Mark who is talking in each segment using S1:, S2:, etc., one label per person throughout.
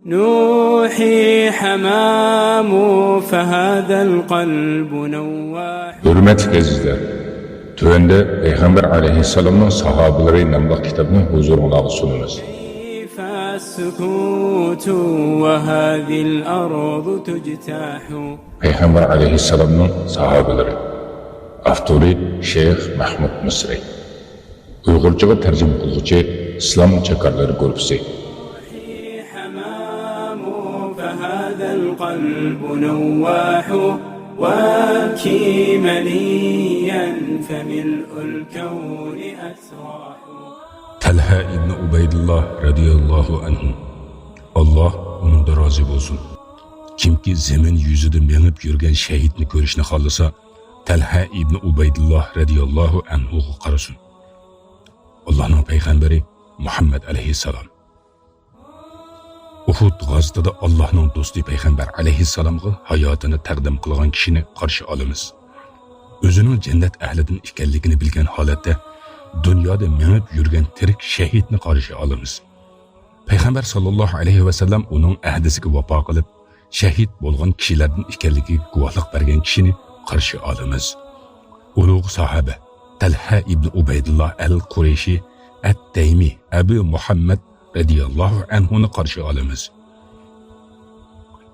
S1: نوحي حمام فهذا القلب نواح.
S2: Hürmetli azizler, tövende Peygamber aleyhisselamın sahabeleri namlıq kitabını huzuruna sununuz.
S1: كيف السكوت وهذه الأرض تجتاح.
S2: Peygamber aleyhisselamın sahabeleri. Avtori Şeyh Mahmud Misri. Uyg'urchaga tarjima qiluvchi Islom chakarlari guruhi.
S1: حمام فهذا القلب نواح وابكي منيا فملء الكون أسراح.
S3: Talha ibn Ubaydullah radiyallahu anhu. Allah onundan razı olsun. Kimki zemin yüzüde menip yürgen şehitni görüşünü xallasa, Talha ibn Ubaydullah radiyallahu anhu'ga qarasın. Allah'ın peygamberi Muhammed aleyhisselam. Uhud g'azotida Allah'ın do'sti peygamber aleyhisselamga hayotini taqdim qilgan kishini qarshi olamiz. O'zining jannat ahlidan ekanligini bilgan holatda dunyoda menib yurgan tirik shahidni qarshi olamiz. Peygamber sallallohu alayhi va sallam uning ahdisiga vafo qilib, shahid bo'lgan kishilardan ekanligiga guvohlik bergan kishini qarshi olamiz. Ulug' sahoba Talha ibn Ubaydullah al-Qurayshi at-Taymi Abu Muhammad radiyallahu anhu'ni qarshi olamiz.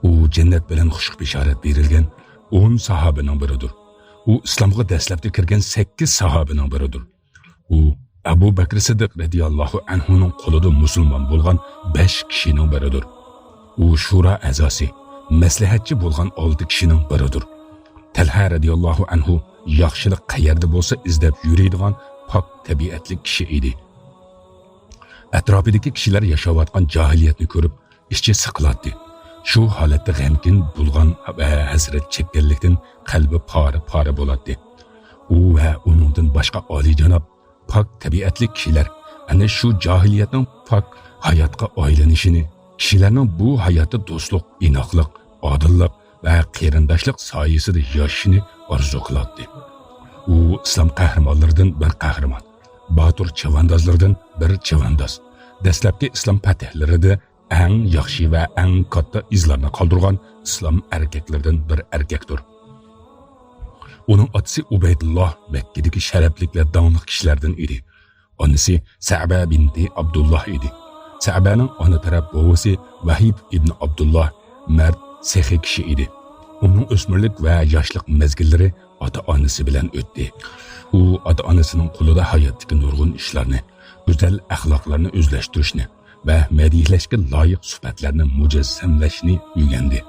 S3: U jannat bilan xush bishorat berilgan 10 sahobaning biridir. U islomga dastlabda kirgan 8 sahobaning biridir. U Abu Bakr Siddiq radiyallahu anhu'ning qo'lida musulmon bo'lgan 5 kishining biridir. U shura a'zosi, maslahatchi bo'lgan 6 kishining biridir. Talha radiyallahu anhu yaxshilik qayerda bo'lsa izlab yuradigan pok tabiatli kishi edi. Atrofidagi kishilar yashayotgan jahiliyatni ko'rib, ichi siqiladi. Shu holatda g'amgin bo'lgan hazrat chekkanlikdan qalbi pora bo'ladi. U va uningdan boshqa oliyjanob pok tabiatli kishilar ana shu jahiliyatning pok hayotga aylanishini, kishilarning bu hayotda do'stlik, inoqlik, odillik va qarindoshlik soyasida yashashini orzu qiladi. U islom qahramonlaridan bir qahramon, botur chavandozlardan bir chavandoz. Dastlabki islom fatihlarida eng yaxshi va eng katta izlarni qoldirgan islom erkaklaridan bir erkakdir. Uning otasi Ubaydulloh Makkadagi sharafli va donliq kishilardan edi. Onasi Sa'ba binti Abdulloh edi. Sa'baning ona taraf bovasi Vahib ibn Abdulloh mard, sehi kishi edi. Uning o'smirlik va yoshlik mezgillari ota-onasi bilan o'tdi. U ota-onasining qo'lida hayotdagi nurg'un ishlarni, go'zal axloqlarni o'zlashtirishni va madihlashga loyiq sifatlarni mujassamlashni o'rgandi.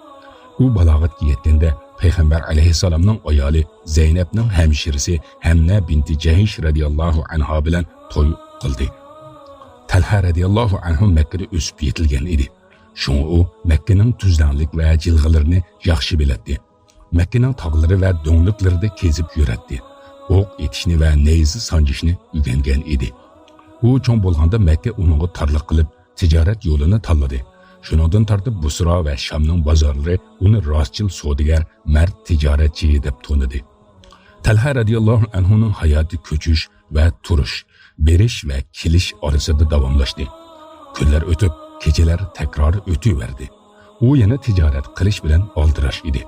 S3: U balog'atga yetganda Peygamber aleyhisselamның ayoli Zeynep'nin hemşirisi Hamna binti Jahish radiyallahu anha bilan to'y qildi. Talha radiyallahu anhu Makkada o'sib yetilgan edi. Shunga u Makkaning tuzlanlik va jilg'ilarini yaxshi biladi. Makkaning tog'lari va do'ngliklarida kezib yuradi. O'q etishni va nayzi sanjishni o'rgangan edi. U cho'ng bo'lganda Makka uningga torliq qilib tijorat yo'lini tanladi. Shuningdan tortib Busro va Shamning bozorlari uni rostchil savdogar, mard tijoratchi deb tanidi. Talha radiyallohu anhuning hayoti ko'chish va turish, berish va kelish orasida davomlashdi. Kunlar o'tib, kechalar takror o'taverdi. U yana tijorat qilish bilan oldirash edi.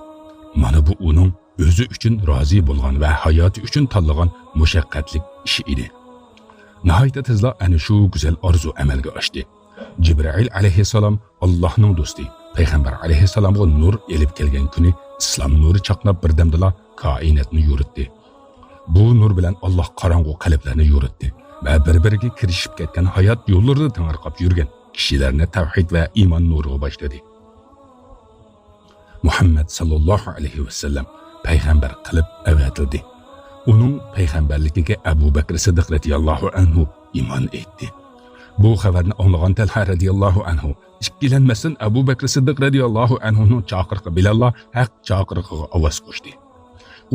S3: Mana bu uning o'zi uchun rozi bo'lgan va hayoti uchun tanlagan mushaqqatli ishi edi. Nihoyatda tezda ana shu go'zal orzu amalga oshdi. Jibril aleyhisselam Allah'ның do'sti, Peygamber aleyhisselamga nur elib kelgan kuni islom nuri chaqnab birdamdala koinotni yuritdi. Bu nur bilan Allah qorong'u qalblarni yuritdi va bir-biriga kirishib ketgan hayot yo'llarida tang'arqab yurgan kishilarni tavhid va iymon nuriga boshladi. Muhammed sallallohu alayhi va sallam payg'ambar qilib avatildi. Uning payg'ambarligiga Abu Bakr Siddiq radiyallohu anhu iymon etdi. Bu xabarni anglagan Talha radiyallohu anhu ikkilanmasdan Abu Bakr Siddiq radiyallohu anhuning chaqiriqi bilan haq chaqiriqiga ovoz qo'shdi.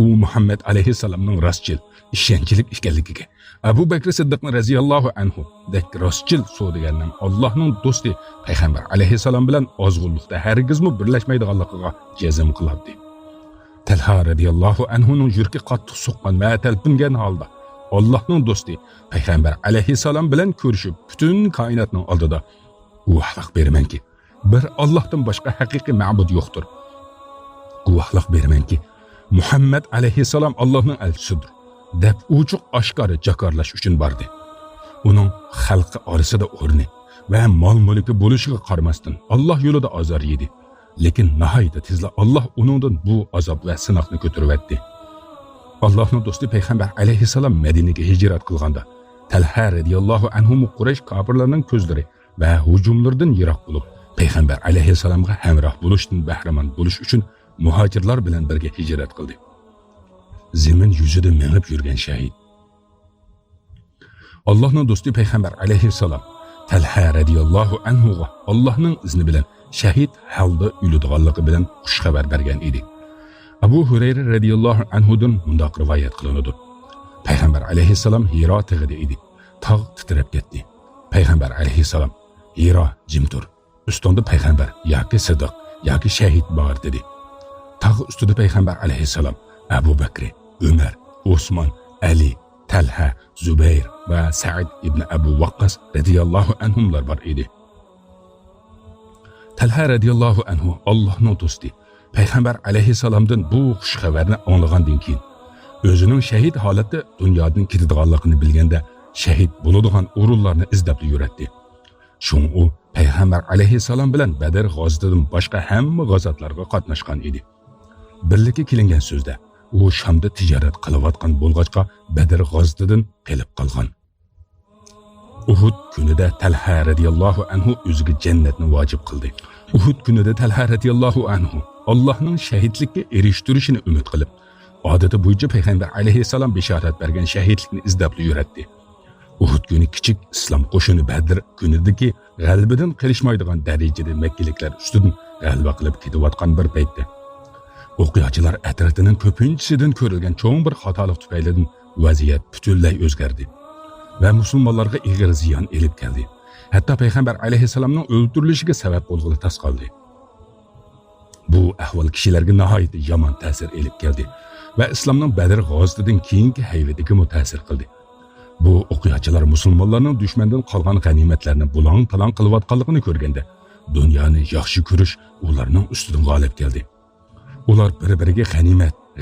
S3: U Muhammed alayhissalomning rostchil, ishonchlik ekanligiga, Abu Bakr Siddiq radiyallohu anhu dek rostchil savdogarning Allohning do'sti payg'ambar alayhissalom bilan ozg'unlikda hargizmi birlashmaydiganligiga jazm qiladi. Talha radiyallohu anhuning yuragi qattiq so'qqan va talpingan holda Allah'ның do'sti Peygamber aleyhisselam bilan ko'rishib, bütün kainatning oldida u xalq beramanki, bir Allah'tan başka hakiki ma'bud yoktur. Guvohlik beramanki, Muhammed aleyhisselam Allah'ın elçisidir. Deb uçuq aşkarı jakarlash uchun bordi. Uning xalqi orasida o'rni va mol-mulki bo'lishiga qaramasdan Allah yo'lida azor yedi. Lekin nihoyatda tezla Allah uningdan bu azob va sinoqni ko'taribdi. Allah'ın do'sti payg'ambar alayhissalom Madinaga hijrat qilganda Talha radhiyallohu anhu Quraysh kofirlarining ko'zlari va hujumlardan yiroq bo'lib, payg'ambar alayhissalomga hamroh bo'lishdan bahramand bo'lish uchun muhojirlar bilan birga hijrat qildi. Zemin yuzida mengib yurgan shahid. Allah'ın do'sti payg'ambar alayhissalom Talha radhiyallohu anhuga Allah'ning izni bilan shahid holda o'ladiganligi bilan xush xabar bergan edi. Abu Hurayra radhiyallohu anhudan mundaq rivoyat qilinadi. Payg'ambar alayhissalom Hiro tog'ida edi. Tog' titrab ketdi. Payg'ambar alayhissalom Hiro jim tur. Ustonda payg'ambar yoki Siddiq yoki shahid bor dedi. Tog' ustida payg'ambar alayhissalom Abu Bakr, Umar, Osman, Ali, Talha, Zubayr va Sa'id ibn Abu Waqqas radhiyallohu anhumlar bor edi. Talha radhiyallohu anhu Allohning do'sti payg'ambar alayhissalomdan bu xush xabarni anglagandan keyin o'zining shahid holatda dunyodan ketadiganligini bilganda shahid bo'ladigan o'rinlarni izlab yuratdi. Shung u payg'ambar alayhissalom bilan Badr g'azotida boshqa hamma g'azotlarga qatnashgan edi. Birlikka kelingan so'zda u Shamda tijorat qilayotgan bo'lg'achqa Badr g'azotidan qilib qolgan. Uhud kunida Talha radhiyallohu anhu o'ziga jannatni vojib qildi. Uhud kunida Talha radhiyallohu anhu Allohning shahidlikka erishtirishini umid qilib, odati bo'yicha payg'ambar alayhissalom bishorat bergan shahidlikni izlab yuratdi. Uhud kuni kichik islom qo'shini Badr kunidagi g'albidan qilishmaydigan darajada makkaliklar ustidan g'alaba qilib ketayotgan bir paytda o'qiyotchilar atrofining ko'pinchisidan ko'rilgan cho'ng bir xatolik tufaylidan vaziyat butunlay o'zgardi va musulmonlarga ig'ir ziyon elib keldi. Hatto payg'ambar alayhissalomning o'ldirilishiga sabab bo'lg'ili tas qoldi. Bu ahvol kishilarga nihoyatda yomon ta'sir elib keldi va islomning Badr g'azotidan keyingi hayotiga ta'sir qildi. Bu o'qiyotchilar musulmonlarning dushmandan qolgan g'animatlarni bulang-talang qilayotganligini ko'rganda, dunyoni yaxshi ko'rish ularning ustidan g'olib keldi. Ular bir-biriga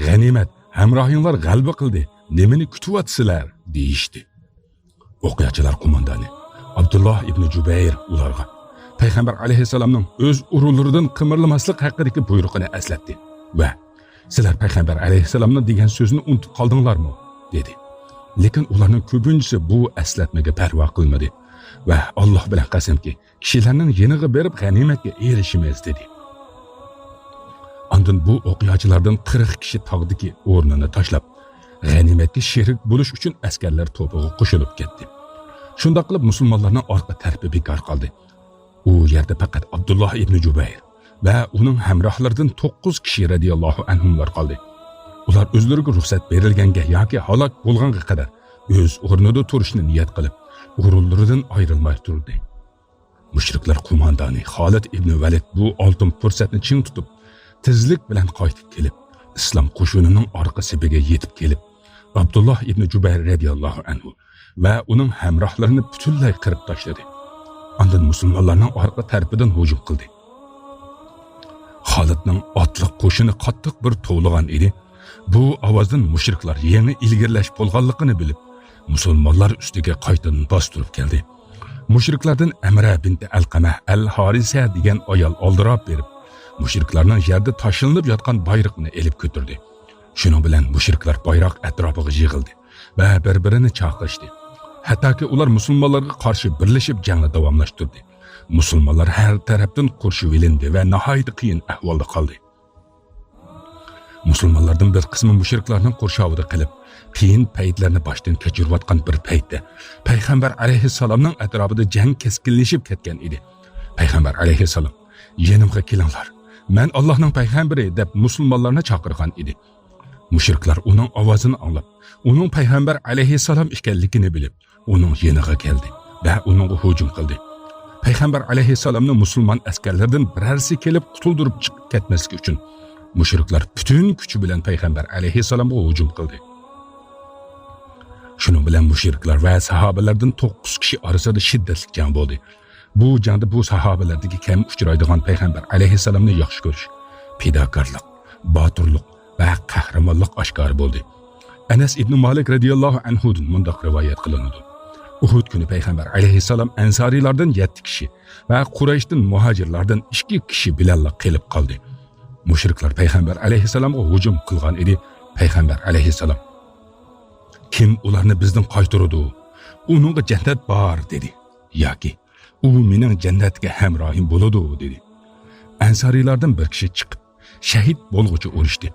S3: g'animat, hamrohinglar g'alaba qildi, nimani kutyapsizlar deyishdi. O'qiyotchilar qo'mondoni Abdullah ibn Jubayr ularga payg'ambar alayhissalomning o'z o'rinlaridan qimirlamaslik haqidagi buyruqini eslatdi va sizlar payg'ambar alayhissalomning degan so'zini unutib qoldinglarmi dedi. Lekin ularning ko'pinchisi bu eslatmaga parvo qilmadi va Alloh bilan qasamki, kishilarning yeniga berib g'animatga erishimiz dedi. Ondan bu o'qiyotchilardan 40 kishi tog'dagi o'rnini tashlab, g'animatga sherik bo'lish uchun askarlar to'piga qo'shilib ketdi. Shunda qilib musulmonlarning orqa tarafi bekor qoldi. U yerda faqat Abdullah ibn Jubayr va uning hamrohlaridan 9 kishi radhiyallohu anhumlar qoldi. Ular o'zlariga ruxsat berilganga yoki halok bo'lganga qadar o'z o'rnida turishni niyat qilib, o'rinlaridan ayrilmay turdi. Mushriklar qo'mondoni Xolid ibn Valid bu oltin fursatni ching tutib, tezlik bilan qaytib kelib, islom qo'shinining orqa sepiga yetib kelib, Abdullah ibn Jubayr radhiyallohu anhu va uning hamrohlarini butunlay qirib tashladi. Ondan musulmonlarning orqa tarafidan hujum qildi. Xolidning otliq qo'shini qattiq bir tovlagan edi. Bu ovozdan mushriklar yangi ilgirlash bo'lganligini bilib, musulmonlar ustiga qaytadan bostirib keldi. Mushriklardan Amra bint Alqama al-Harisa degan ayol oldirab berib, mushriklarning yerda tashlanib yotgan bayroqni elib ko'tardi. Shuning bilan mushriklar bayroq atrofiga yig'ildi va bir-birini chaqirishdi. Hattoki ular musulmonlarga qarshi birlashib jangni davomlashtirdi. Musulmonlar har tarafdan qurshib olindi va nihoyat qiyin ahvolda qoldi. Musulmonlardan bir qismi mushriklarning qurshovida qilib, qiyin paytlarni boshdan kechirayotgan bir paytda payg'ambar alayhissalomning atrofida jang keskinlashib ketgan edi. Payg'ambar alayhissalom, "Yanimga kelinglar. Men Allohning payg'ambari" deb musulmonlarni chaqirgan edi. Mushriklar uning ovozini anglab, uning payg'ambar alayhissalom ekanligini bilib, uning yeniga keldi va uningga hujum qildi. Payg'ambar alayhissalomni musulmon askarlardan birarsi kelib qutuldirib chiqib ketmasligi uchun mushriklar butun kuchi bilan payg'ambar alayhissalomga hujum qildi. Shuning bilan mushriklar va sahobalardan 9 kishi orasida shiddatli jang bo'ldi. Bu jangda bu sahobalardagi kam uchraydigan payg'ambar alayhissalomni yaxshi ko'rish, fidokorlik, botirlik va qahramonlik oshkor bo'ldi. Anas ibn Malik radhiyallohu anhudan mundoq rivoyat qilinadi. Uhud kuni payg'ambar alayhissalom ansariylardan 7 kishi va Qurayshdan muhojirlardan 2 kishi bilan qilib qoldi. Mushriklar payg'ambar alayhissalomga hujum qilgan edi. Payg'ambar alayhissalom: "Kim ularni bizdan qaytaradi? Uningga jannat bor" dedi. Yoki "U mening jannatga hamrohim bo'ladi" dedi. Ansariylardan bir kishi chiqib shahid bo'lguchi urishdi.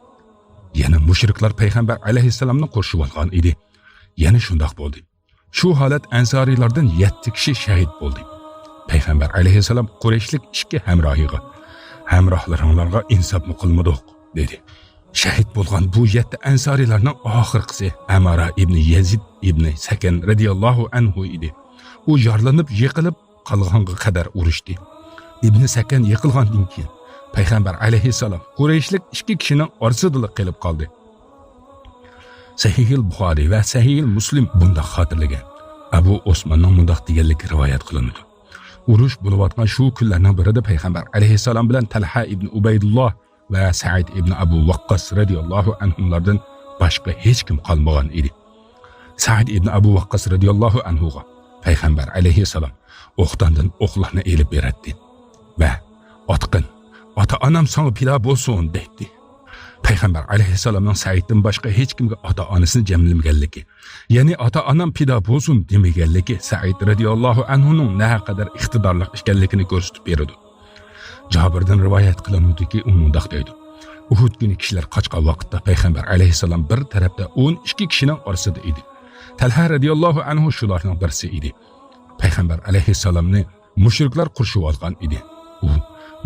S3: Yana mushriklar payg'ambar alayhissalomni qo'shib olgan edi. Yana shundoq bo'ldi. Shu holat ansariylardan 7 kishi shahid bo'ldi. Payg'ambar alayhissalom Qurayshlik 2 hamrohiga: "Hamrohlaringlarga insofni qilmadik" dedi. Shahid bo'lgan bu 7 ansariylarning oxirgisi Amara ibn Yazid ibn Sakan radhiyallohu anhu edi. U yorlanib, yiqilib qolganga qadar urishdi. Ibn Sakan yiqilgandan keyin payg'ambar alayhissalom Qurayshlik 2 kishining orasida qilib qoldi. Sahih al-Buxoriy va Sahih Muslim bunda xotirlagan. Abu Osmonning mundoq deganligi rivoyat qilinadi. Urush bo'layotgan shu kunlarning birida payg'ambar alayhissalom bilan Talha ibn Ubaydulloh va Sa'id ibn Abu Waqqas radhiyallohu anhulardan boshqa hech kim qolmagan edi. Sa'id ibn Abu Waqqas radhiyallohu anhuga payg'ambar alayhissalom o'qdandan o'qlarni elib beradi va "Otqin, ota-onam sana pido bo'lsin" dedi. Payg'ambar alayhissalomning Saiddan boshqa hech kimga ota-onasini jamlamaganligi, ya'ni ota-onam pido bo'lsin demaganligi Said radhiyallohu anhuning naqadar iqtidorli ekanligini ko'rsatib beradi. Jabirdan rivoyat qilinadiki, u mundoq deydi: Uhud kuni kishilar qochgan vaqtda payg'ambar alayhissalom bir tarafda 12 kishining orasida edi. Talha radhiyallohu anhu shularning birisi edi. Payg'ambar alayhissalomni mushriklar qurshib olgan edi. U: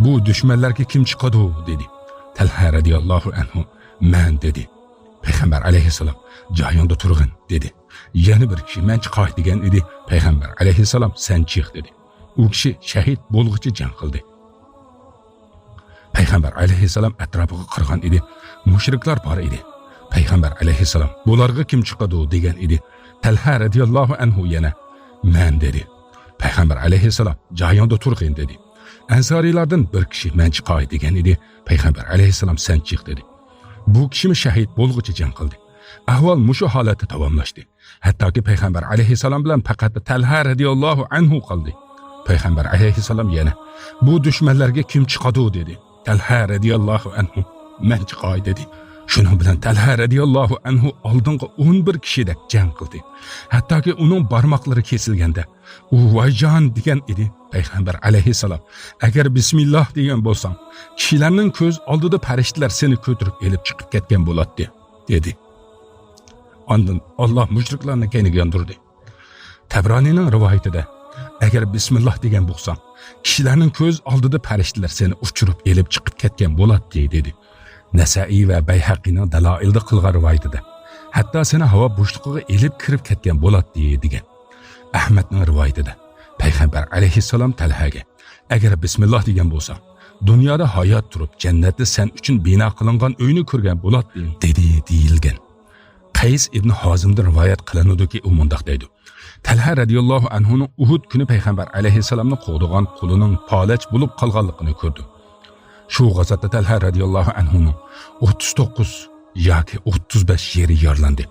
S3: "Bu dushmanlarga kim chiqadi?" dedi. Talha radhiyallohu anhu "Men" dedi. Payg'ambar alayhissalom "Joyingda turg'in" dedi. Yana bir kishi "Men chiqay" degan edi. Payg'ambar alayhissalom "Sen chiq" dedi. U kishi shahid bo'lg'icha jang qildi. Payg'ambar alayhissalom atrofiga qaragan edi. Mushriklar bor edi. Payg'ambar alayhissalom "Bularga kim chiqadi?" degan edi. Talha radhiyallohu anhu yana "Men" dedi. Payg'ambar alayhissalom "Joyingda turg'in" dedi. Ansariylardan bir kishi "Men chiqay" degan edi. Payg'ambar alayhissalom "Sen chiq" dedi. Bu kishimi shahid bo'lg'icha jang qildi. Ahvol mushu holatda davomlashdi. Hattoki payg'ambar alayhissalom bilan faqat Talha radhiyallohu anhu qoldi. Payg'ambar alayhissalom yana "Bu dushmanlarga kim chiqadi?" dedi. Talha radhiyallohu anhu "Men chiqay" dedi. Shuning bilan Talha radhiyallohu anhu oldingi 11 kishidek jang qildi. Hattoki uning barmoqlari kesilganda u "Vayjon" degan edi. Payg'ambar alayhissalom "Agar bismillah degan bo'lsam, kishilarning ko'z oldida farishtalar seni ko'tarib elib chiqib ketgan bo'ladi" dedi. Ondan Alloh mushriklarni kayniga yondirdi. Tabroniyning rivoyatida "Agar bismillah degan bo'lsam, kishilarning ko'z oldida farishtalar seni uchirib elib chiqib ketgan bo'ladi" dedi. Nasa'iy va Bayhaqiyning daloilda qilgan rivoyatida "Hatto seni havo bo'shligiga elib kirib ketgan bo'ladi" degan. Ahmadning rivoyatida payg'ambar alayhissalom Talhaga "Agar bismillah degan bo'lsam, dunyoda hayot turib jannatda sen uchun bino qilingan uyni ko'rgan bo'ladi" dedi deyilgan. Qays ibn Hozimdan rivoyat qilinadiki, u mundoq deydi: Talha radhiyallohu anhuning Uhud kuni payg'ambar alayhissalomni qo'ydigan qulining polach bo'lib qolganligini ko'rdi. Shu g'azotda Talha radhiyallohu anhuning 39 yoki 35 yeri yorlandi.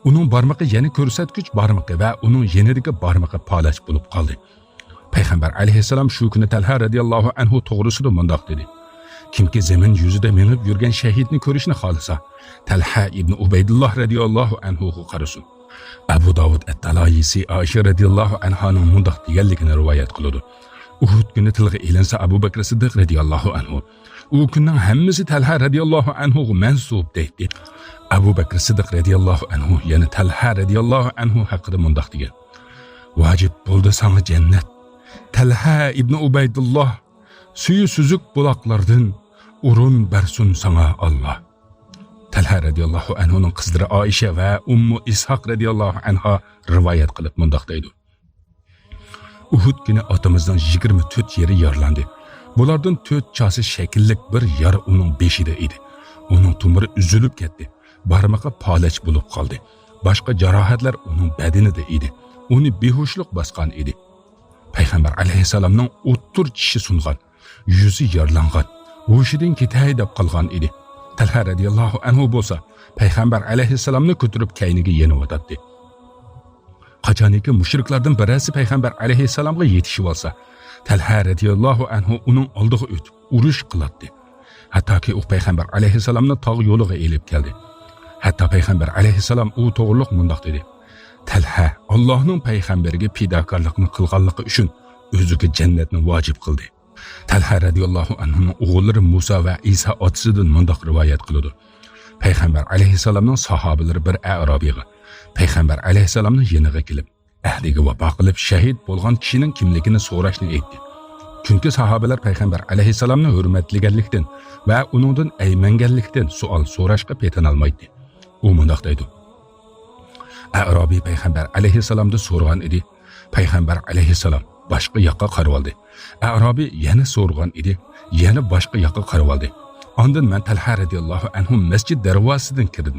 S3: Uning barmog'i yana ko'rsatgich barmog'i va uning yenidagi barmog'i polach bo'lib qoldi. Payg'ambar alayhissalom shu kuni Talha radhiyallohu anhu to'g'risida mundoq dedi: Kimki zamin yuzida menib yurgan shahidni ko'rishni xolisa, Talha ibn Ubaydulloh radhiyallohu anhu ga qarasin. Abu Davud at-Talayisi Aisha radhiyallohu anhaning mundoq deganligini rivoyat qiladi. Uhud kuni tilga elinsa Abu Bakr Siddiq radhiyallohu anhu u kunning hammasi Talha radhiyallohu anhu ga mansub deydi. Abu Bakr Siddiq radhiyallohu anhu yana Talha radhiyallohu anhu haqida mundoq degan: Vojib bo'ldi sana jannat. Talha ibn Ubaydulloh suyu suzuk buloqlardan urun bersun sana Allah. Talha radhiyallohu anhuning qizlari Aisha va Ummu Ishoq radhiyallohu anha rivoyat qilib mundoq deydi: Uhud kuni otamizdan 24 yeri yorlandi. Bulardan 4 chasi shakillik bir yara uning beshida edi. Uning tumiri uzilib ketdi. Barmog'i polach bo'lib qoldi. Boshqa jarohatlar uning badanida edi. Uni behushlik bosgan edi. payg'ambar alayhissalomning o'ttir tishi sungan, yuzi yarlangan, hushidan ketay deb qolgan edi. Talha radiyallohu anhu bo'lsa, payg'ambar alayhissalomni ko'tarib kayniga yeniyotdi. Qachoniki mushriklardan birasi payg'ambar alayhissalomga yetishib olsa, Talha radiyallohu anhu uning oldiga o'tib urush qiladi. Hattoki u payg'ambar alayhissalomni tog' yo'liga elib keldi. Hatto payg'ambar alayhissalom u to'g'riliq mundoq dedi: Talha Allohning payg'ambariga fidokorlikni qilganligi uchun o'ziga jannatni vojib qildi. Talha radiyallohu anhuning o'g'illari Musa va Isa otasidan mundoq rivoyat qiladi. Payg'ambar alayhissalomning sahobalari bir A'robiyga payg'ambar alayhissalomning yeniga kelib, ahdiga vafo qilib shahid bo'lgan kishining kimligini so'rashni aytdi. Chunki sahobalar payg'ambar alayhissalomni hurmatlaganlikdan va uningdan aymanganlikdan savol so'rashga petinolmaydi. U mundoq deydi: A'robiy payg'ambar alayhissalomni so'rgan edi. Payg'ambar alayhissalom boshqa yoqqa qarab oldi. A'robiy yana so'rgan edi, yana boshqa yoqqa qarab oldi. Ondan men Talha radiyallohu anhu masjid darvozasidan kirdim.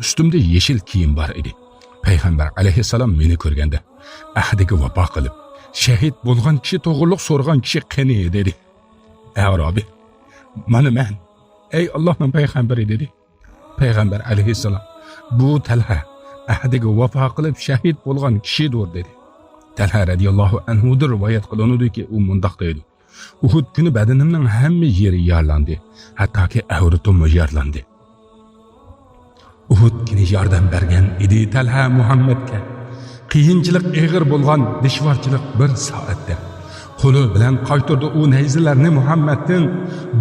S3: Ustimda yeshil kiyim bor edi. Payg'ambar alayhissalom meni ko'rganda ahdiga vafo qilib, shahid bo'lgan kishi to'g'riliq so'rgan kishi qani dedi. A'robiy: "Mana men, ey Allohning payg'ambari" dedi. Payg'ambar alayhissalom: "Bu Talha ahdiga vafo qilib shahid bo'lgan kishidir" dedi. Talha radiyallohu anhu rivoyat qilinadiki, u mundoq deydi: Uhud kuni badanimning hamma yeri yarlandi, hattoki avratim yarlandi. Uhud kuni yordam bergan edi Talha Muhammadga. Qiyinchilik og'ir bo'lgan dishvorchilik bir soatda qo'li bilan qaytirdi u nayzalarni Muhammaddan,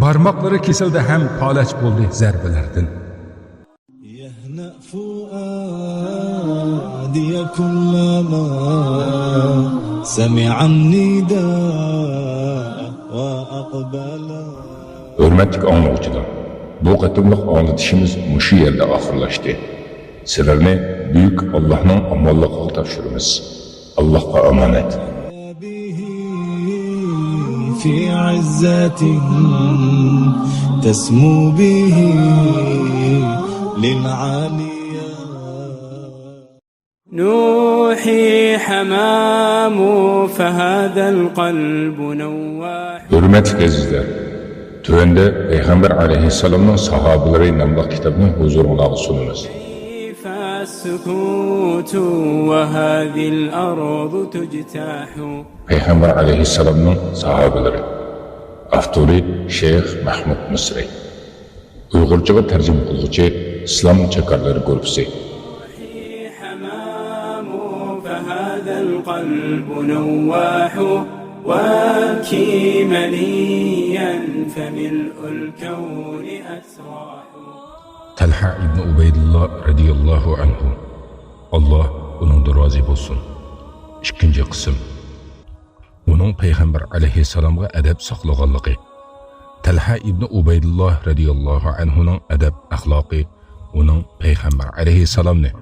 S3: barmoqlari kesildi ham palach bo'ldi zarbalardan.
S4: فؤادي كلما سمع النداء وأقبل.
S2: Hürmetlik anlıqçılar, bu qatımlıq anlatışımız muşu yerde ahırlaştı. Sizlerine büyük Allah'ın amallıqı tavşırımız. Allah'a emanet.
S4: في عزة تسمو به للعالي.
S1: نوحي حمام فهذا القلب نواح.
S2: Hürmetlik azizler, tövende Peygamber aleyhisselam'ın sahabeleri namlıq kitabını huzuruna sununuz.
S1: كيف السكوت وهذه الأرض تجتاح.
S2: Peygamber aleyhisselam'ın sahabeleri. Avtori Şeyh Mahmud Misri. Uygurcaga tercüme qiluvchi İslam Çakarları Grupusi.
S1: حمام فهذا القلب نواح وابكي منيا فملء الكون أسراح.
S3: Talha ibn Ubeydullah radiyallahu anhu. Allah onundan razı olsun. İkinci kısım. Onun Peygamber aleyhisselam'a edep saklaganlığı. Talha ibn Ubeydullah radiyallahu anhu'nun edep ahlakı, onun Peygamber aleyhisselam'ni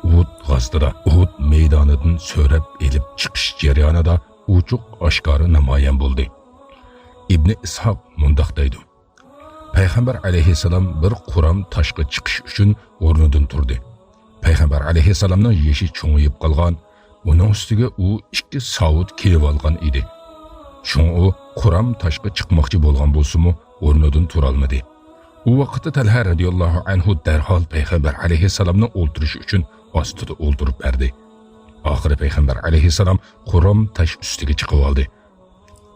S3: Uhud gazdıda, Uhud meydanıdan sörep elip çıkış jarayonida uçuq aşkarı namayan buldu. İbn İshaq mundaq deydi: Peygamber aleyhisselam bir Quram taşqı çıkış üçün o'rnidan turdi. Peygamber aleyhisselamның yeşi çoğuyup qalgan, onun üstüge u ikki savut kelib algan idi. Şoň o Quram taşqı çıkmakçı bolgan bolsumu o'rnidan turalmadi. U vaqtda Talha radiyallahu anhu derhal Peygamber aleyhisselamni o'ltirish üçün ostida o'ldirib berdi. Oxiri Peygamber aleyhisselam Quram taş üstüge chiqib oldi.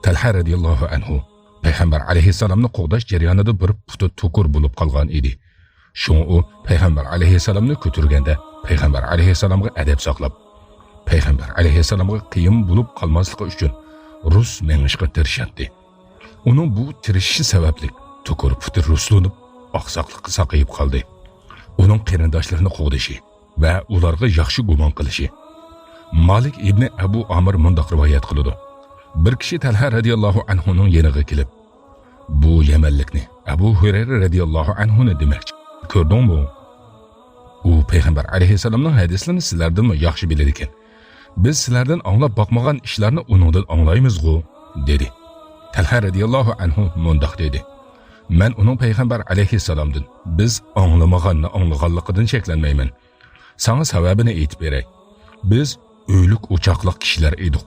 S3: Talha radiyallahu anhu Peygamber aleyhisselamni qo'g'dash jarayonida bir puti to'kur bo'lib qolgan edi. Şoň u Peygamber aleyhisselamni ko'targanda Peygamber aleyhisselamga adab saqlab, Peygamber aleyhisselamga qiyin bo'lib qolmasligi uchun Rus mengishga tirishdi. Uning bu tirishishi sababli to'kur puti ruslanib, oqsoqlikqa saqayib qoldi. Uning qarindoshlarini qo'g'dashi va ularga yaxshi gumon qilishi. Malik ibn Abu Amr mundoq rivoyat qiladi: Bir kishi Talha radiyallohu anhuning yeniga kelib, bu Yamanlikni Abu Hurayra radiyallohu anhuni demakchi. Ko'rdingmi? U Peygamber aleyhisselamning hadislarini sizlardan yaxshi biladi ekan. Biz sizlardan anglab boqmagan ishlarni uningdan anglaymiz-ku, dedi. Talha radiyallohu anhu mundoq dedi: Men uning Peygamber aleyhisselamdan biz anglamaganni anglaganligidan cheklanmayman. Sana sababini aytib beray. Biz o'lik o'choqliq kishilar edik.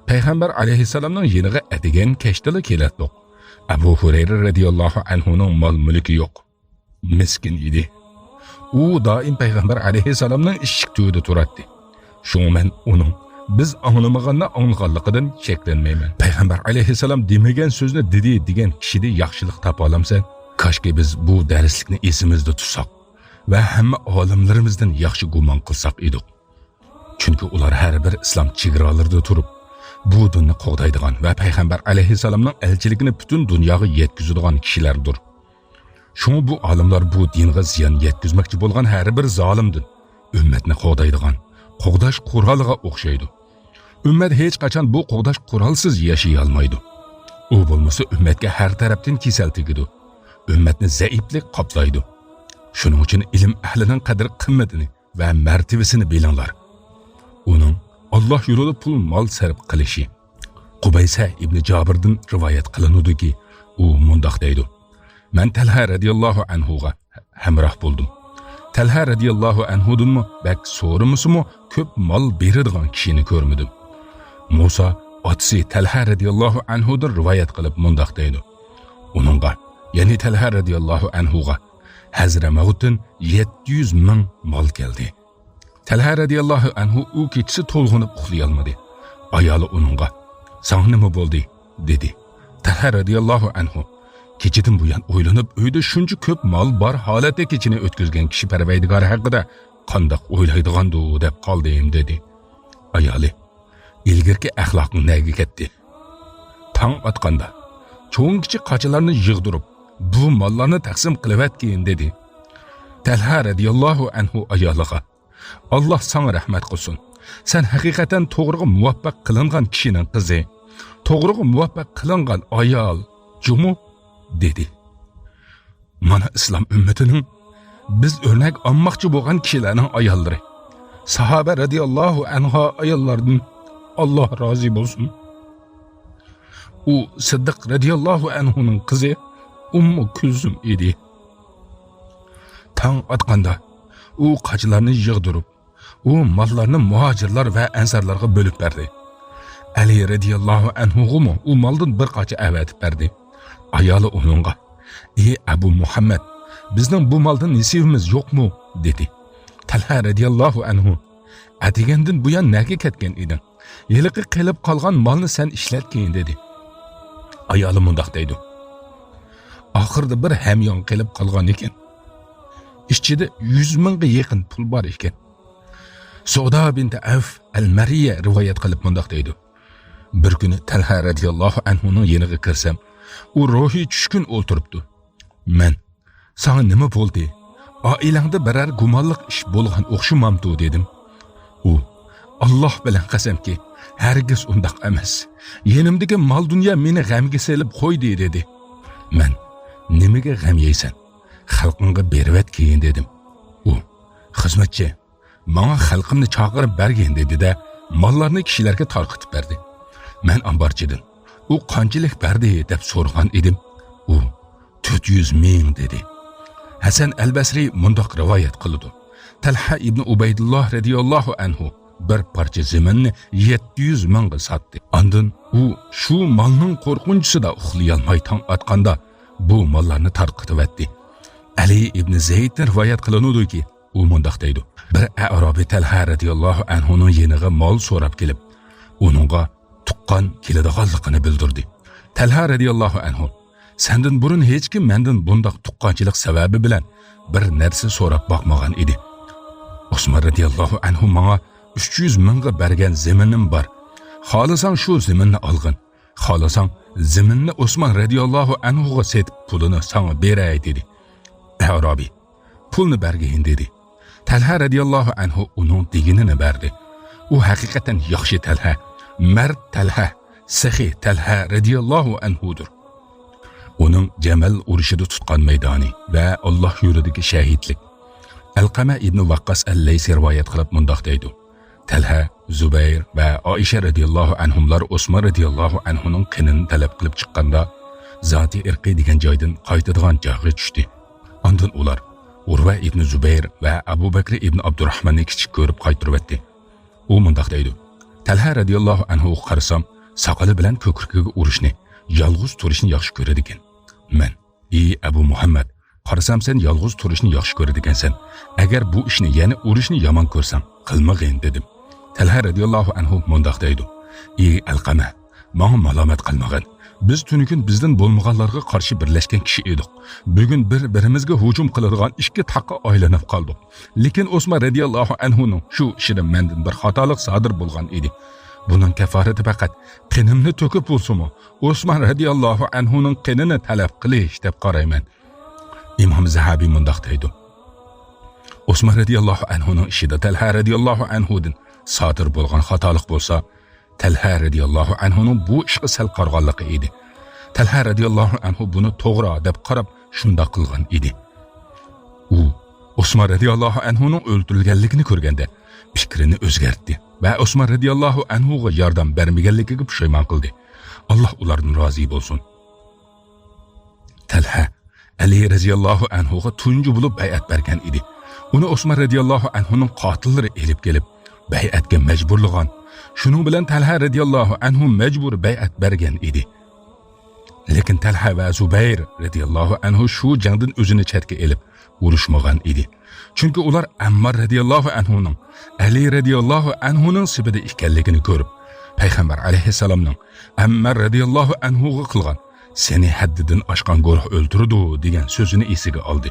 S3: Peygamber aleyhisselamның yeniga etigen keştili keletdik. Abu Hureyre radiyallahu anhu'nun mal mülki yok. Miskin idi. U daim Peygamber aleyhisselamның işik tüyüdü turatdi. Şoň men onun biz anlamaganda anlaganlygydan çeklenmeymen. Peygamber aleyhisselam demegen sözni dedi degen kişide yaxşılık tapa alamsan. Kaşki biz bu derslikni esimizde tutsak ve hamma olimlarimizden yaxşı guman qilsak edik. Çünkü ular her bir İslam çigiralarida turup bu dinni qo'g'daydigan va Peygamber aleyhisselamның elchiligini bütün dunyoga yetkizadigan kishilardir. Şoň bu olimlar bu dinga ziyon yetkizmoqchi bo'lgan har bir zolimdin ummatni qo'g'daydigan qo'g'dash quroliga o'xshaydi. Ummat hech qachon bu qo'g'dash qurolsiz yashay olmaydi. U bo'lmasa ummatga har tarafdan kesal tegidi. Ummatni zaiflik qoplaydi. Shuning uchun ilm ahlining qadr qimmatini va martabasini bilinglar. Uning Allah yo'lida pul mol sarf qilishi. Qubaysa ibn Jabirdan rivoyat qilinudiki, u mundoq deydi: "Men Talha radiyallohu anhuga hamroh bo'ldim. Talha radiyallohu anhudanmi bak so'rimisimi ko'p mol beradigan kishini ko'rmadim." Musa otasi Talha radiyallohu anhudan rivoyat qilib mundoq deydi: "Uningga, ya'ni Talha radiyallohu anhuga Hazramavutdan 700 ming mol keldi." Talha radiyallohu anhu u kechisi to'lg'inib uxlay olmadi. Ayoli uningga: "Sana nima bo'ldi?" dedi. Talha radiyallohu anhu: "Kechidan buyon o'ylanib, uyda shuncha ko'p mol bor holatda kechini o'tkazgan kishi Parvardigori haqida qandoq o'ylaydigandu deb qoldim" dedi. Ayoli: "Ilgirki axloqing nega ketdi? Tong otganda cho'ng kichik qochalarni yig'dirib, bu mollarni taqsim qilyotgan" dedi. Talha radiyallohu anhu ayoliga: "Allah sana rahmat qilsin. Sen haqiqatan to'g'riga muvaffaq qilingan kishining qizi, to'g'riga muvaffaq qilingan ayol, jumu" dedi. Mana islom ummatining biz o'rnak olmoqchi bo'lgan kishilarning ayollari. Sahoba radiyallohu anhu ayollardan Allah rozi bo'lsin. U Siddiq radiyallohu anhuning qizi Ummu Kulsum edi. Tong otganda u qochlarni yig'dirib, u mollarni muhojirlar va ansarlarga bo'lib berdi. Ali radiyallohu anhu u moldan bir qocha avatib berdi. Ayoli uningga: "Ey Abu Muhammad, bizning bu moldan nasibimiz yo'qmi?" dedi. Talha radiyallohu anhu: "Atigandan bu yan nega ketgan eding? Yiliqi qilib qolgan molni sen ishlatgan" dedi. Ayoli mundoq deydi: "Oxirda bir hamyon qilib qolgan ekan. İşçide 100 mingga yaqin pul bor ekan." Suda binti Avf al-Mariya rivoyat qilib mundoq deydi: "Bir kuni Talha radiyallohu anhuning yeniga kirsam, u ruhiy tushkun o'ltiribdi. Men: "Sana nima bo'ldi? Oilangda biror gumonliq ish bo'lgan o'xshamamdi" dedim. U: "Alloh bilan qasamki, hargiz undoq emas. Yenimdagi mol dunyo meni g'amga selib qo'ydi" dedi. Men: "Nimaga g'am yeysan? Xalqingga berayotgan" dedim. U: "Xizmatchi, menga xalqimni chaqirib bergin" dedi-da, mollarni kishilarga tarqitib berdi. Men ambarchidim. U qanchalik berdi deb so'ragan edim. U 400 ming dedi. Hasan al-Basri mundoq rivoyat qildi: Talha ibn Ubaydulloh radiyallohu anhu bir parcha zaminni 700 mingga sotdi. Ondan u shu molning qo'rqinchisida uxlay olmay tong otganda bu mollarni tarqitib etdi. Ali ibn Zayd rivoyat qilinudiki, u mundoq deydi: Bir Arabi Talha radiyallohu anhuning yeniga mol so'rab kelib, uningga tuqqan keladiganligini bildirdi. Talha radiyallohu anhu: "Sendan burun hech kim mendan bundoq tuqqanchilik sababi bilan bir narsa so'rab boqmagan edi. Osmon radiyallohu anhu menga 300 mingga bergan zaminim bor. Xohlasang shu zaminni olgin. Xohlasang zaminni Osmon radiyallohu anhuga setib pulini sana beray" dedi. Arabi: "Pulni bergin" dedi. Talha radiyallohu anhu uning deganini berdi. U haqiqatan yaxshi Talha, mard Talha, saxiy Talha radiyallohu anhudir. Uning Jamal urushida tutgan maydoni va Alloh yo'lidagi shahidlik. Alqama ibn Waqqas al-Laysi rivoyat qilib mundoq deydi: Talha, Zubayr va Oisha radiyallohu anhumlar Osmon radiyallohu anhuning qinini talab qilib chiqqanda Zoti irqi degan joydan qaytadigan joyga tushdi. Ondan ular Urva ibn Zubayr va Abu Bakr ibn Abdurrahmanni kichik ko'rib qaytirib etdi. U mundoq deydi: Talha radiyallohu anhu qarasam, soqoli bilan ko'krigiga urishni, yolg'iz turishni yaxshi ko'radi ekan. Men, ey Abu Muhammad, qarasam sen yolg'iz turishni yaxshi ko'radi ekansan. Agar bu ishni, ya'ni urishni yomon ko'rsam, qilmag'in dedim. Talha radhiyallohu anhu mundaq deydi: "Ey Alqama, menga malomat qilmag'in. Biz tunikun bizdan bo'lmaganlarga qarshi birlashgan kishi edik. Bugun bir-birimizga hujum qiladigan ikki taqqa aylanib qoldik. Lekin Osman radhiyallohu anhuning shu ishida mendan bir xatolik sodir bo'lgan edi. Bunun kafarati faqat qinimni to'kib bo'lsa-mu, Osman radhiyallohu anhuning qinini talab qilish deb qarayman." İmam Zahabi mundaq deydi: Osman radhiyallohu anhuning ishida Talha radhiyallohu anhudan sodir bo'lgan xatolik bo'lsa, Talha radhiyallohu anhuning bu ishga sal qarg'onligi edi. Talha radhiyallohu anhu buni to'g'ri deb qarab shunday qilgan edi. U Osman radhiyallohu anhuning o'ldirilganligini ko'rganda fikrini o'zgartdi va Osman radhiyallohu anhuga yordam bermaganligiga pushaymon qildi. Alloh ulardan rozi bo'lsin. Talha Ali radhiyallohu anhuga tunji bo'lib bay'at bergan edi. Uni Osman radhiyallohu anhuning qotillari elib kelib bay'atga majburlagan. Shuning bilan Talha radhiyallohu anhu majbur bay'at bergan edi. Lekin Talha va Zubayr radhiyallohu anhu shu jangdan o'zini chetga elib urushmagan edi. Chunki ular Ammar radhiyallohu anhuning Ali radhiyallohu anhuning sibida ekanligini ko'rib, payg'ambar alayhissalomning Ammar radhiyallohu anhuga qilgan "Seni haddidan oshgan guruh o'ldirdi" degan so'zini esiga oldi.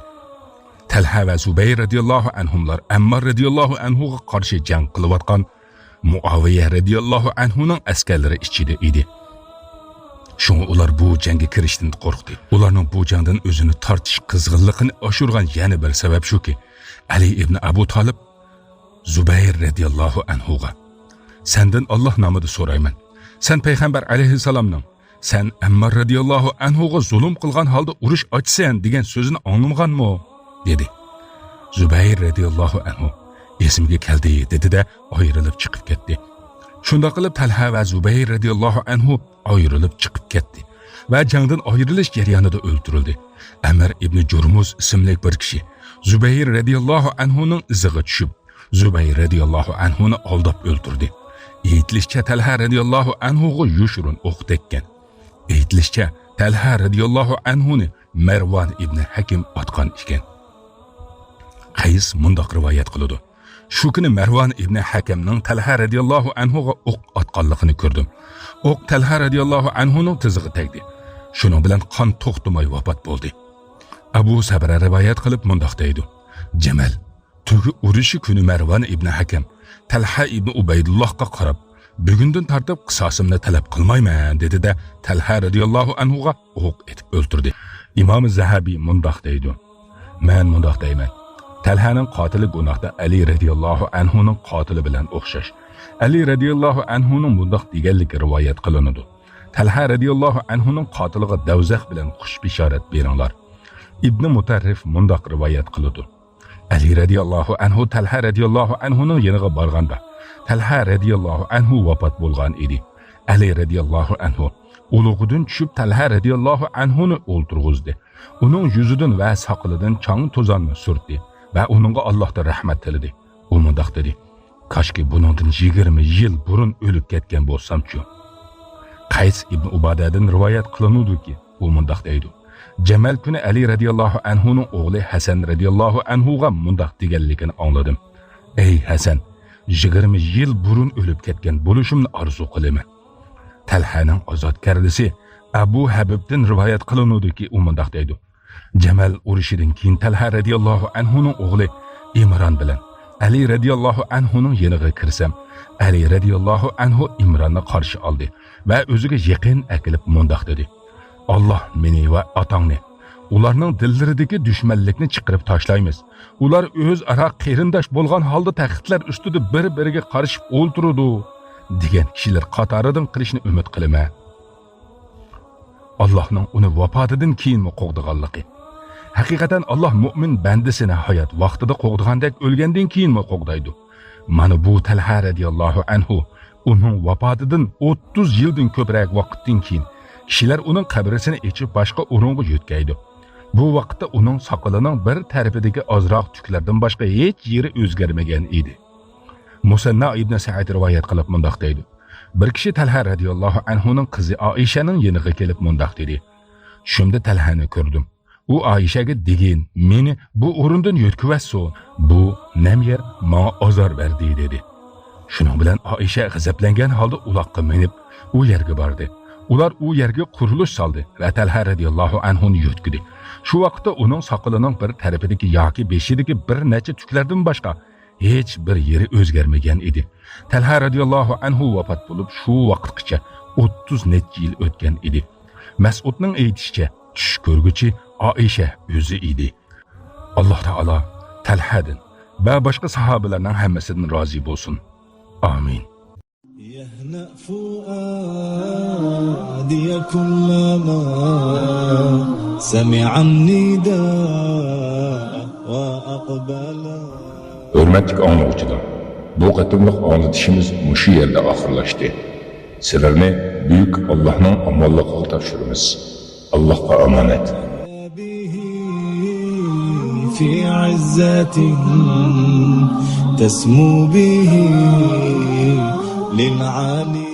S3: Talha va Zubayr radhiyallohu anhumlar Ammar radhiyallohu anhuga qarshi jang qilayotgan Muaviya radhiyallohu anhuning askarlari ichida edi. Shunga ular bu jangga kirishdan qo'rqdi. Ularning bu jangdan o'zini tortish qizg'inligini oshirgan yana bir sabab shuki, Ali ibn Abu Talib Zubayr radhiyallohu anhuga: "Sendan Alloh nomida so'rayman. Sen payg'ambar alayhissalomning sen Ammar radhiyallohu anhuga zulm qilgan holda urush ochsan degan so'zini anglamaganmi?" dedi. Zubayr radhiyallohu anhu esimga keldi dedi-da ayrilib chiqib ketdi. Shunda qilib Talha va Zubayr radhiyallohu anhu ayrilib chiqib ketdi va jangdan ayrilish jarayonida o'ldirildi. Amr ibn Jurmuz ismli bir kishi Zubayr radhiyallohu anhuning iziga tushib, Zubayr radhiyallohu anhuni aldab o'ldirdi. Aytilishicha Talha radhiyallohu anhuga yushurun o'q tekkan. Aytilishicha Talha radhiyallohu anhuni Marwan ibn Hakim otgan ekan. Qays mundaq rivoyat qiladi: Shu kuni Marwan ibn Hakamning Talha radhiyallohu anhuga o'q otganligini ko'rdim. O'q Talha radhiyallohu anhuning tizig'i tegdi. Shuning bilan qon to'xtamay vafot bo'ldi. Abu Sabra rivoyat qilib mundaq deydi: Jamal tugi urushi kuni Marwan ibn Hakam Talha ibn Ubaydullohga qarab, bugundan tartib qisosimni talab qilmayman dedi-da Talha radhiyallohu anhuga o'q etib o'ldirdi. Imom Zahabi mundaq deydi: Men mundaq deyman: Talhaning qotili gunohda Ali radhiyallohu anhuning qotili bilan o'xshash. Ali radhiyallohu anhuning mundaq deganligi rivoyat qilinadi: Talha radhiyallohu anhuning qotiliga davzax bilan xush bishorat beringlar. Ibn Mutarrif mundaq rivoyat qiladi: Ali radhiyallohu anhu Talha radhiyallohu anhuning yoniga borganda Talha radhiyallohu anhu vafot bo'lgan edi. Ali radhiyallohu anhu ulug'idan tushib Talha radhiyallohu anhuni o'ldirg'izdi. Uning yuzidan va soqilidan chang to'zonni surtdi va uningga Allohdan rahmat tiladi. U mundaq dedi: Kashki buningdan 20 yil burun o'lib ketgan bo'lsam-chu. Qays ibn Ubadadan rivoyat qilinadiki, u mundaq deydi: Jamal kuni Ali radhiyallohu anhuning o'g'li Hasan radhiyallohu anhuga mundaq deganligini angladim: Ey Hasan, 20 yil burun o'lib ketgan bo'lishimni orzu qilaman. Talhaning ozodkarlisi Abu Habibdan rivoyat qilinadiki, u mundaq deydi: Jamal urushidan keyin Talha radhiyallohu anhuning o'g'li Imron bilan Ali radhiyallohu anhuning yoniga kirsam, Ali radhiyallohu anhu Imronni qarshi oldi va o'ziga yaqin akilib mundaq dedi: Alloh meni va otangni ularning dillaridagi dushmanlikni chiqarib tashlaymiz. Ular o'zaro qarindosh bo'lgan holda taxtlar ustida bir-biriga qarshi o'ltiradi degan kishilar qatoridan qilishni umid qilaman. Allohning uni vafotidan keyin qo'g'diganligi. Haqiqatan Alloh mu'min bandasini hayot vaqtida qo'g'digandek o'lgandan keyin qo'g'daydi. Mana bu Talha radhiyallohu anhu uning vafotidan 30 yildan ko'proq vaqtdan keyin kishilar uning qabrisini ichib boshqa o'ringa yo'tkaydi. Bu vaqtda uning soqolining bir tarafidagi ozroq tuklardan boshqa hech yeri o'zgarmagan edi. Musanna ibn Sa'id rivoyat qilib mundaq deydi: Bir kishi Talha radiyallohu anhuning qizi Oishaning yeniga kelib mundoq dedi. Shunda Talhani ko'rdim. U Oishaga degin, meni bu o'rindan yo'tkivasson. Bu nam yer menga ozor berdi dedi. Shuning bilan Oisha g'azablangan holda uloqqa minib u yerga bordi. Ular u yerga qurilish soldi va Talha radiyallohu anhuni yo'tkidi. Shu vaqtda uning soqolining bir tarafidagi yoki beshidagi bir necha tuklardan boshqa hech bir yeri o'zgarmagan edi. Talha radiyallohu anhu vafot bo'lib, shu vaqtgacha 30 necha yil o'tgan edi. Mas'udning aytishicha, tush ko'rguchi Oisha o'zi edi. Alloh taolo Talhadan va boshqa sahobalarning hammasidan rozi bo'lsin. Amin.
S4: يهنأ فؤادي كلما سمع النداء وأقبل.
S2: Hürmetlik anlıqçılar, bu qatımlıq anlatışımız muşu yerde ahırlaştı. Sizlerine büyük Allah'ın amallıqı tavşırımız. Allah'a emanet.
S4: به في عزته تسمو به للعالي.